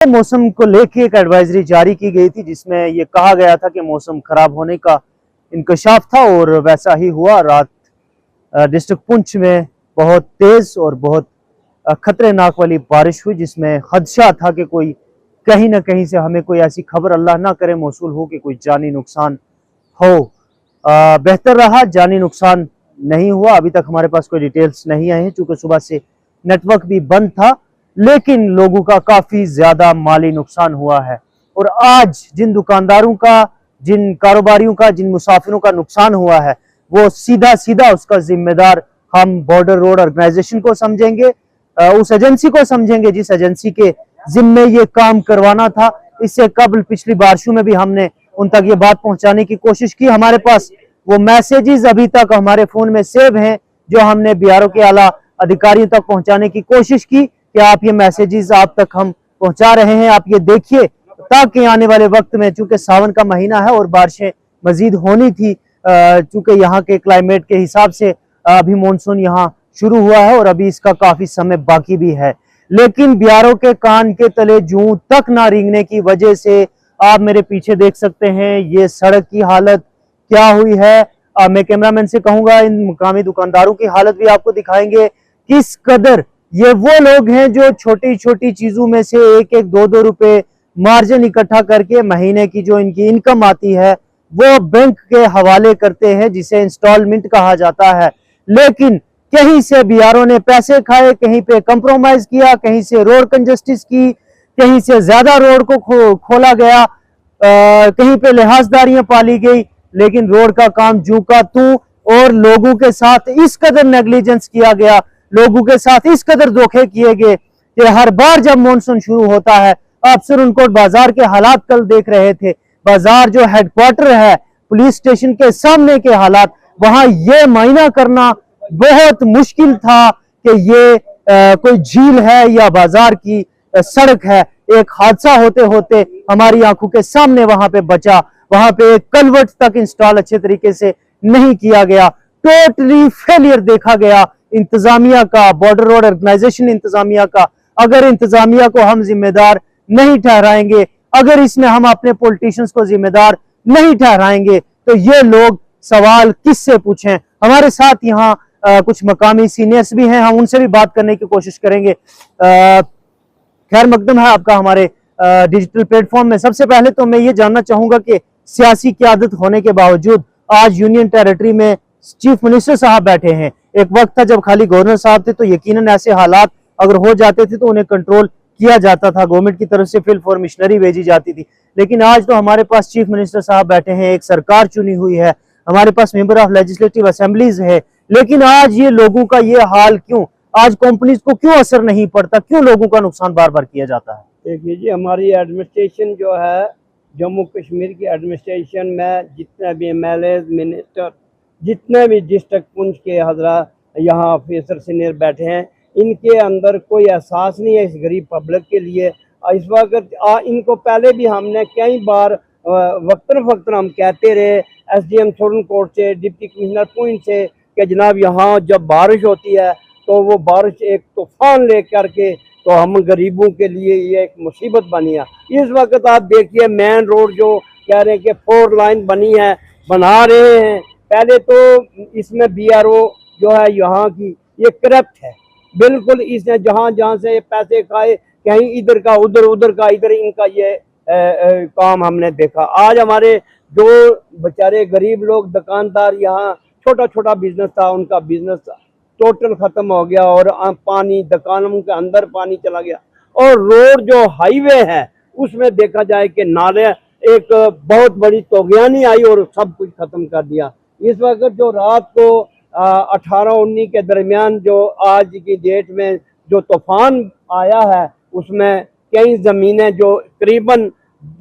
मौसम को लेके एक एडवाइजरी जारी की गई थी जिसमें ये कहा गया था कि मौसम खराब होने का इंकशाफ था और वैसा ही हुआ। रात डिस्ट्रिक्ट पुंछ में बहुत तेज और बहुत खतरनाक वाली बारिश हुई जिसमें खदशा था कि कोई कहीं ना कहीं से हमें कोई ऐसी खबर अल्लाह ना करे मौसूल हो कि कोई जानी नुकसान हो। बेहतर रहा, जानी नुकसान नहीं हुआ। अभी तक हमारे पास कोई डिटेल्स नहीं आए हैं चूंकि सुबह से नेटवर्क भी बंद था, लेकिन लोगों का काफी ज्यादा माली नुकसान हुआ है। और आज जिन दुकानदारों का, जिन कारोबारियों का, जिन मुसाफिरों का नुकसान हुआ है, वो सीधा सीधा उसका जिम्मेदार हम बॉर्डर रोड ऑर्गेनाइजेशन को समझेंगे, उस एजेंसी को समझेंगे जिस एजेंसी के जिम्मे ये काम करवाना था। इससे कबल पिछली बारिशों में भी हमने उन तक ये बात पहुंचाने की कोशिश की। हमारे पास वो मैसेजेस अभी तक हमारे फोन में सेव हैं जो हमने बीआरओ के आला अधिकारियों तक पहुंचाने की कोशिश की कि आप ये मैसेजेस आप तक हम पहुंचा रहे हैं, आप ये देखिए, ताकि आने वाले वक्त में, चूंकि सावन का महीना है और बारिशें मजीद होनी थी, चूंकि यहाँ के क्लाइमेट के हिसाब से अभी मानसून यहाँ शुरू हुआ है और अभी इसका काफी समय बाकी भी है, लेकिन बीआरओ के कान के तले जूं तक ना रेंगने की वजह से आप मेरे पीछे देख सकते हैं ये सड़क की हालत क्या हुई है। मैं कैमरामैन से कहूंगा इन मुकामी दुकानदारों की हालत भी आपको दिखाएंगे। किस कदर ये वो लोग हैं जो छोटी छोटी चीजों में से एक एक दो दो रुपए मार्जिन इकट्ठा करके महीने की जो इनकी इनकम आती है वो बैंक के हवाले करते हैं, जिसे इंस्टॉलमेंट कहा जाता है। लेकिन कहीं से बीआरओ ने पैसे खाए, कहीं पे कंप्रोमाइज किया, कहीं से रोड कंजस्टिस की, कहीं से ज्यादा रोड को खोला गया, कहीं पे लिहाजदारियां पाली गई, लेकिन रोड का काम जू का तू। और लोगों के साथ इस कदर नेग्लिजेंस किया गया, लोगों के साथ इस कदर धोखे किए गए कि हर बार जब मानसून शुरू होता है, आप सुरनकोट बाजार के हालात कल देख रहे थे, बाजार जो हेडक्वार्टर है, पुलिस स्टेशन के सामने के हालात, वहां ये मायना करना बहुत मुश्किल था कि ये कोई झील है या बाजार की सड़क है। एक हादसा होते होते हमारी आंखों के सामने वहां पे बचा, वहां पे एक कलवर्ट तक इंस्टॉल अच्छे तरीके से नहीं किया गया। टोटली फेलियर देखा गया इंतजामिया का, बॉर्डर रोड ऑर्गेनाइजेशन इंतजामिया का। अगर इंतजामिया को हम जिम्मेदार नहीं ठहराएंगे, अगर इसमें हम अपने पॉलिटिशियंस को जिम्मेदार नहीं ठहराएंगे, तो ये लोग सवाल किससे पूछें। हमारे साथ यहाँ कुछ मकामी सीनियर्स भी हैं, हम उनसे भी बात करने की कोशिश करेंगे। खैर मकदम है आपका हमारे डिजिटल प्लेटफॉर्म में। सबसे पहले तो मैं ये जानना चाहूंगा कि सियासी क़यादत होने के बावजूद आज यूनियन टेरिटरी में चीफ मिनिस्टर साहब बैठे हैं। एक वक्त था जब खाली गवर्नर साहब थे, तो यकीनन ऐसे हालात अगर हो जाते थे तो उन्हें कंट्रोल किया जाता था, गवर्नमेंट की तरफ से फिल फॉर मिशनरी भेजी जाती थी। लेकिन आज तो हमारे पास चीफ मिनिस्टर साहब बैठे हैं, एक सरकार चुनी हुई है, हमारे पास मेंबर ऑफ लेजिस्लेटिव असेंबलीज है, लेकिन आज ये लोगों का ये हाल क्यों? आज कंपनीज को क्यों असर नहीं पड़ता? क्यों लोगों का नुकसान बार बार किया जाता है? देखिए जी, हमारी एडमिनिस्ट्रेशन जो है, जम्मू कश्मीर की एडमिनिस्ट्रेशन में जितने भी एमएलए, मिनिस्टर, जितने भी डिस्ट्रिक्ट पुंछ के हजरा यहाँ ऑफिसर सीनियर बैठे हैं, इनके अंदर कोई एहसास नहीं है इस गरीब पब्लिक के लिए। इस वक्त इनको पहले भी हमने कई बार वक्तन वक्तन हम कहते रहे एसडीएम सुरनकोट से, डिप्टी कमिश्नर पुंछ से, कि जनाब यहाँ जब बारिश होती है तो वो बारिश एक तूफान ले करके तो हम गरीबों के लिए ये एक मुसीबत बनी है। इस वक्त आप देखिए मेन रोड जो कह रहे हैं कि 4 लाइन बनी है, बना रहे हैं। पहले तो इसमें बीआरओ जो है यहाँ की ये करप्ट है बिल्कुल। इसने जहाँ जहाँ से पैसे खाए, कहीं इधर का उधर, उधर का इधर, इनका ये काम हमने देखा। आज हमारे जो बेचारे गरीब लोग दुकानदार, यहाँ छोटा छोटा बिजनेस था, उनका बिजनेस टोटल खत्म हो गया और पानी दुकानों के अंदर पानी चला गया। और रोड जो हाईवे है उसमें देखा जाए कि नाले, एक बहुत बड़ी तोगयानी आई और सब कुछ खत्म कर दिया। इस वक्त जो रात को 18-19 के दरमियान जो आज की डेट में जो तूफान आया है, उसमें कई ज़मीनें जो करीबन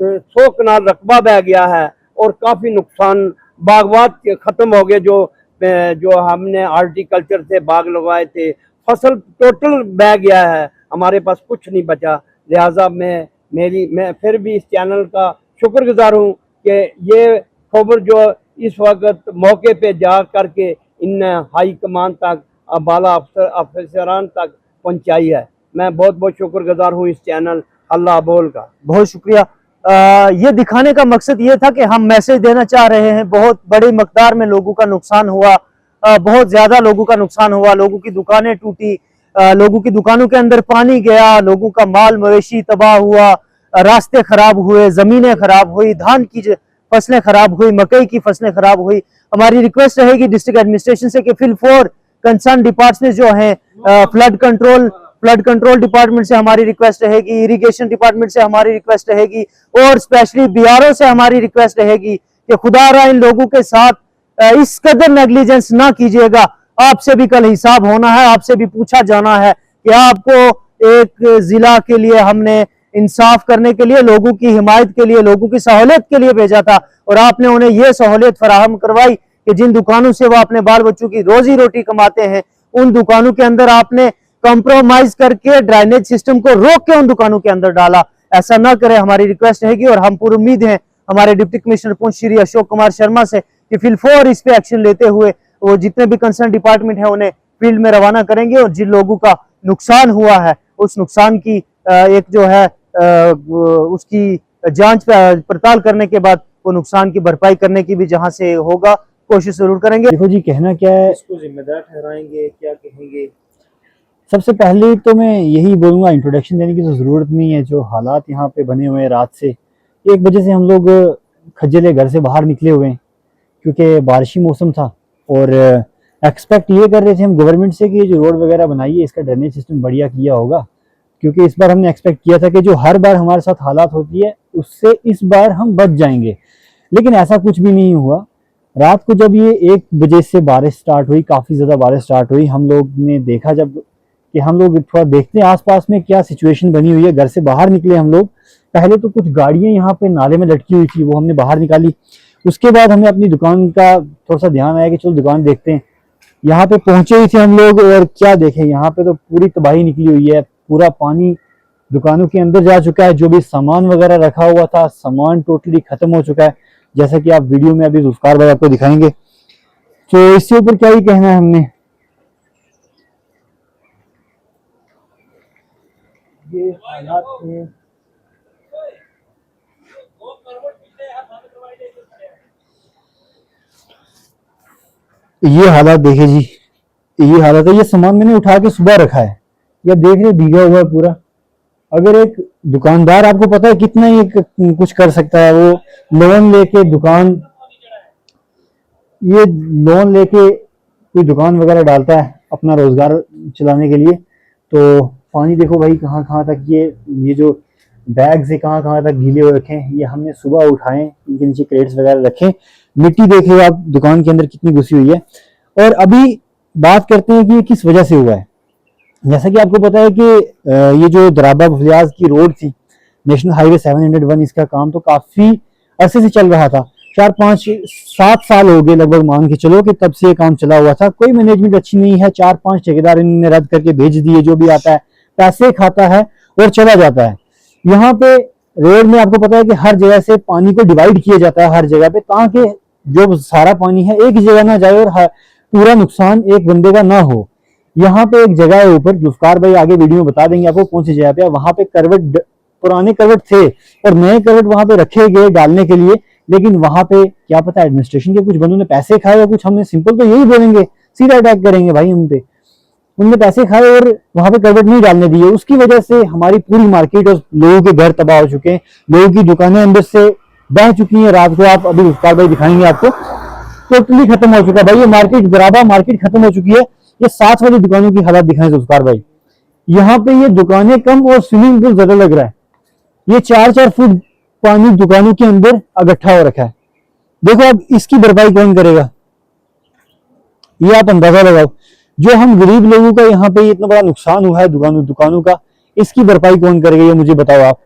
100 कनाल रकबा बह गया है और काफ़ी नुकसान, बागवात ख़त्म हो गए। जो हमने हॉर्टिकल्चर से बाग लगवाए थे, फसल टोटल बह गया है, हमारे पास कुछ नहीं बचा। लिहाजा मैं फिर भी इस चैनल का शुक्रगुजार हूँ कि ये खबर जो इस वक्त मौके पे जा करके इन हाई कमान तक, बाला अफसरान तक पहुँचाई है। मैं बहुत बहुत शुक्रगुजार हूँ इस चैनल अल्लाह बोल का। बहुत शुक्रिया। ये दिखाने का मकसद ये था कि हम मैसेज देना चाह रहे हैं। बहुत बड़ी मकदार में लोगों का नुकसान हुआ, बहुत ज्यादा लोगों का नुकसान हुआ, लोगों की दुकानें टूटी, लोगों की दुकानों के अंदर पानी गया, लोगों का माल मवेशी तबाह हुआ, रास्ते खराब हुए, जमीनें खराब हुई, धान की फसलें खराब हुई, मकई की फसलें खराब हुई। हमारी रिक्वेस्ट रहेगी डिस्ट्रिक्ट एडमिनिस्ट्रेशन से कि फिल फोर कंसर्न डिपार्टमेंट जो हैं, फ्लड कंट्रोल डिपार्टमेंट से हमारी रिक्वेस्ट रहेगी, इरिगेशन डिपार्टमेंट से हमारी रिक्वेस्ट रहेगी, और स्पेशली बीआरओ से हमारी रिक्वेस्ट रहेगी कि खुदारा इन लोगों के साथ इस कदर नेग्लिजेंस ना कीजिएगा। आपसे भी कल हिसाब होना है, आपसे भी पूछा जाना है कि आपको एक जिला के लिए हमने इंसाफ करने के लिए, लोगों की हिमायत के लिए, लोगों की सहूलियत के लिए भेजा था, और आपने उन्हें यह सहूलियत फराहम करवाई कि जिन दुकानों से वो अपने बाल बच्चों की रोजी रोटी कमाते हैं, उन दुकानों के अंदर आपने कॉम्प्रोमाइज करके ड्रेनेज सिस्टम को रोक के उन दुकानों के अंदर डाला। ऐसा ना करें, हमारी रिक्वेस्ट रहेगी। और हम पूरी उम्मीद है हमारे डिप्टी कमिश्नर पुंछ श्री अशोक कुमार शर्मा से कि फिलफोर इस पे एक्शन लेते हुए वो जितने भी कंसर्न डिपार्टमेंट है उन्हें फील्ड में रवाना करेंगे, और जिन लोगों का नुकसान हुआ है उस नुकसान की एक जो है उसकी जांच पड़ताल करने के बाद वो नुकसान की भरपाई करने की भी जहां से होगा कोशिश जरूर करेंगे। देखो जी, कहना क्या है, इसको जिम्मेदार ठहराएंगे, क्या कहेंगे? सबसे पहले तो मैं यही बोलूँगा, इंट्रोडक्शन देने की तो ज़रूरत नहीं है। जो हालात यहाँ पे बने हुए हैं, रात से 1 बजे से हम लोग खज्जले घर से बाहर निकले हुए हैं, क्योंकि बारिशी मौसम था, और एक्सपेक्ट ये कर रहे थे हम गवर्नमेंट से कि जो रोड वगैरह बनाई है इसका ड्रेनेज सिस्टम बढ़िया किया होगा, क्योंकि इस बार हमने एक्सपेक्ट किया था कि जो हर बार हमारे साथ हालात होती है उससे इस बार हम बच जाएंगे, लेकिन ऐसा कुछ भी नहीं हुआ। रात को जब ये 1 बजे से बारिश स्टार्ट हुई, काफ़ी ज़्यादा बारिश स्टार्ट हुई, हम लोग ने देखा जब कि हम लोग थोड़ा देखते हैं आसपास में क्या सिचुएशन बनी हुई है। घर से बाहर निकले हम लोग, पहले तो कुछ गाड़ियां यहाँ पे नाले में लटकी हुई थी, वो हमने बाहर निकाली। उसके बाद हमें अपनी दुकान का थोड़ा सा ध्यान आया कि चलो दुकान देखते हैं। यहाँ पे पहुंचे ही थे हम लोग, और क्या देखें, यहाँ पे तो पूरी तबाही निकली हुई है, पूरा पानी दुकानों के अंदर जा चुका है। जो भी सामान वगैरह रखा हुआ था, सामान टोटली खत्म हो चुका है, जैसा कि आप वीडियो में अभी जुल्फकार भाई आपको दिखाएंगे। तो इसके ऊपर क्या ही कहना है हमने। ये हालात थे। ये हालात देखे जी, ये हालत है। ये सामान मैंने उठा के सुबह रखा है, ये देख रहे भीगा हुआ है पूरा। अगर एक दुकानदार, आपको पता है कितना ही कुछ कर सकता है, वो लोन लेके दुकान, ये लोन लेके कोई दुकान वगैरह डालता है अपना रोजगार चलाने के लिए। तो पानी देखो भाई कहाँ कहाँ तक, ये जो बैग से कहाँ कहाँ तक गीले हो रखे हैं। ये हमने सुबह उठाए, इनके नीचे क्रेट्स वगैरह रखे। मिट्टी देख रहे हो आप दुकान के अंदर कितनी घुसी हुई है। और अभी बात करते हैं कि ये किस वजह से हुआ है। जैसा कि आपको पता है कि ये जो दराबा बफलियाज की रोड थी, नेशनल हाईवे 701, इसका काम तो काफी अरसे से चल रहा था, 4, 5, 7 साल हो गए लगभग, मान के चलो कि तब से ये काम चला हुआ था। कोई मैनेजमेंट अच्छी नहीं है, 4-5 ठेकेदार इन्होंने रद्द करके भेज दिए। जो भी आता है पैसे खाता है और चला जाता है। यहाँ पे रोड में आपको पता है कि हर जगह से पानी को डिवाइड किया जाता है हर जगह पे, ताकि जो सारा पानी है एक जगह ना जाए और पूरा नुकसान एक बंदे का ना हो। यहाँ पे एक जगह है ऊपर, जुल्फकार भाई आगे वीडियो में बता देंगे आपको कौन सी जगह पे, वहां पे करवट, पुराने करवट थे और नए करवट वहां पे रखे गए डालने के लिए। लेकिन वहां पे क्या पता एडमिनिस्ट्रेशन के कुछ बंदों ने पैसे खाए या कुछ, हमने सिंपल तो यही बोलेंगे, सीधा अटैक करेंगे भाई हम पे। उनने पैसे खाए और वहां पे करवट नहीं डालने दिए, उसकी वजह से हमारी पूरी मार्केट और लोगों के घर तबाह हो चुके हैं, लोगों की दुकानें अंदर से बह चुकी हैं। रात को आप अभी जुल्फकार भाई दिखाएंगे आपको, टोटली खत्म हो चुका है भाई ये मार्केट, बराबर मार्केट खत्म हो चुकी है। ये 7 वाली दुकानों की हालत दिखाएं जुल्फकार भाई, यहाँ पे ये दुकानें कम और स्विमिंग पूल ज्यादा लग रहा है। ये 4-4 फुट पानी दुकानों के अंदर इकट्ठा हो रखा है। देखो अब इसकी भरपाई कौन करेगा, ये आप अंदाजा लगाओ। जो हम गरीब लोगों का यहाँ पे इतना बड़ा नुकसान हुआ है दुकानों का, इसकी भरपाई कौन करेगा ये मुझे बताओ आप।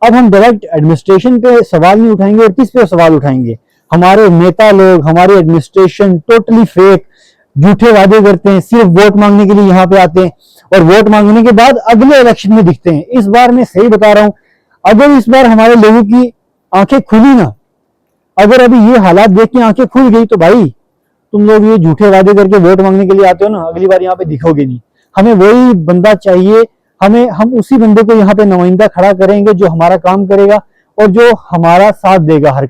अब हम डायरेक्ट एडमिनिस्ट्रेशन पे सवाल नहीं उठाएंगे, और किस पे सवाल उठाएंगे? हमारे नेता लोग, हमारे एडमिनिस्ट्रेशन टोटली फेक, झूठे वादे करते हैं, सिर्फ वोट मांगने के लिए यहाँ पे आते हैं, और वोट मांगने के बाद अगले इलेक्शन में दिखते हैं। इस बार मैं सही बता रहा हूँ, अगर इस बार हमारे लोगों की आंखें खुली ना, अगर अभी ये हालात देख के आंखें खुल गई, तो भाई तुम लोग ये झूठे वादे करके वोट मांगने के लिए आते हो ना, अगली बार यहाँ पे दिखोगे नहीं। हमें वही बंदा चाहिए, हम उसी बंदे को यहाँ पे नुमाइंदा खड़ा करेंगे जो हमारा काम करेगा और जो हमारा साथ देगा हर